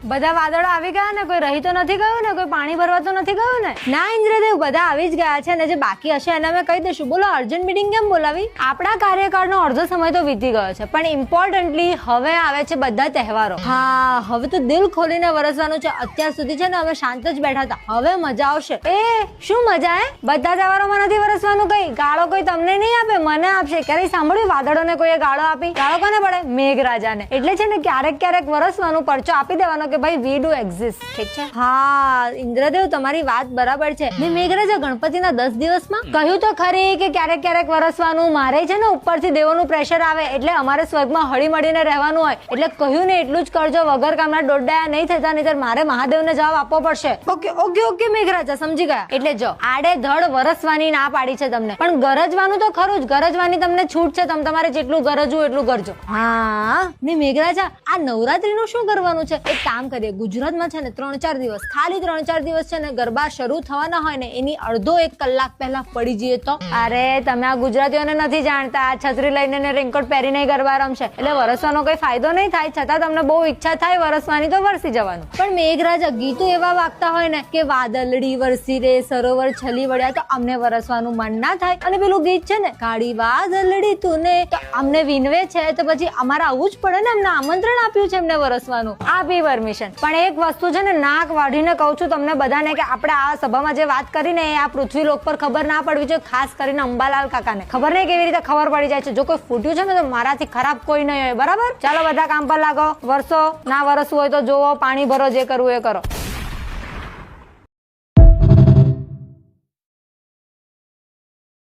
બધા વાદળો આવી ગયા ને, કોઈ રહી તો નથી ગયું ને, કોઈ પાણી ભરવા તો નથી ગયું ને? ના ઇન્દ્રદેવ, બધા આવી જ ગયા છે ને, જે બાકી હશે એને અમે કહી દઈશું. બોલો અર્જન્ટ મીટિંગ કેમ બોલાવી? આપણા કાર્યકાળનો અડધો સમય તો વીતી ગયો છે, પણ ઇમ્પોર્ટન્ટલી હવે આવે છે બધા તહેવારો. હા, હવે તો દિલ ખોલીને વરસવાનું છે. અત્યાર સુધી છે ને અમે શાંત જ બેઠા હતા, હવે મજા આવશે. એ શું મજા? બધા તહેવારોમાં નથી વરસવાનું. કઈ ગાળો કોઈ તમને નહીં આપે, મને આપશે. ક્યારે સાંભળ્યું વાદળોને કોઈએ ગાળો આપી? ગાળો કોને પડે? મેઘરાજાને. એટલે છે ને ક્યારેક ક્યારેક વરસવાનું, પરચો આપી દેવાનો કે ભાઈ વી ડુ એક્ઝિસ્ટ. ઠીક છે? હા ઇન્દ્રદેવ, તમારી વાત બરાબર છે. મેં મેઘરાજા ગણપતિના 10 દિવસમાં કહ્યું તો ખરી કે ક્યારેક ક્યારેક વરસવાનું. મારે છે ને ઉપરથી દેવોનું પ્રેશર આવે, એટલે અમારે સ્વર્ગમાં હળી મળીને રહેવાનું હોય, એટલે કહ્યું ને એટલું જ કરજો. વગર કામના દોડડાયા નહીં થતા, નહીતર મારે મહાદેવને જવાબ આપવો પડશે. ઓકે ઓકે ઓકે મેઘરાજા, સમજી ગયા. એટલે જો આડે ધડ વરસવાની ના પાડી છે તમને, પણ ગરજવાનું તો ખરું જ. ગરજવાની તમને છૂટ છે, તમારે જેટલું ગરજવું એટલું ગરજો. હા ને મેઘરાજા, આ નવરાત્રીનું શું કરવાનું છે? એક કામ કરીએ, ગુજરાતમાં છે ને 3-4 દિવસ, ખાલી 3-4 દિવસ છે ને ગરબા શરૂ થવાના હોય ને એની અડધો 1 કલાક પહેલા પડી જઈએ તો. અરે તમે આ ગુજરાતીઓને નથી જાણતા, છત્રી લઈને ને રેનકોટ પહેરીને ગરબા રમશે, એટલે વરસવાનો કઈ ફાયદો નહીં થાય. છતાં તમને બહુ ઈચ્છા થાય વરસવાની તો વરસી જવાનું. પણ મેઘરાજા, ગીતો એવા વાગતા હોય ને કે વાદળડી વરસી રે, સરોવર છલી વળ્યા, તો અમને વરસવાનું મન ના થાય. અને પેલું ગીત છે ને કાળી વાદળડી તુને, તો અમને વિનવે છે, તો પછી અમારે આવવું જ પડે ને. અમને આમંત્રણ આપ્યું છે એમને વરસવાનું, આપી પરમિશન. પણ એક વસ્તુ છે ને, નાક વાઢીને કહું છું તમને બધાને કે આપણે આ સભામાં જે વાત કરીને એ આ પૃથ્વી લોક પર ખબર ના પડવી જોઈએ. ખાસ કરીને અંબાલાલ કાકાને ખબર નહીં કેવી રીતે ખબર પડી જાય છે. જો કોઈ ફૂટ્યું છે ને તો મારાથી ખરાબ કોઈ નહીં હોય. બરાબર? ચાલો બધા કામ પર લાગો. વરસો ના વરસવું હોય તો જોવો, પાણી ભરો, જે કરવું એ કરો.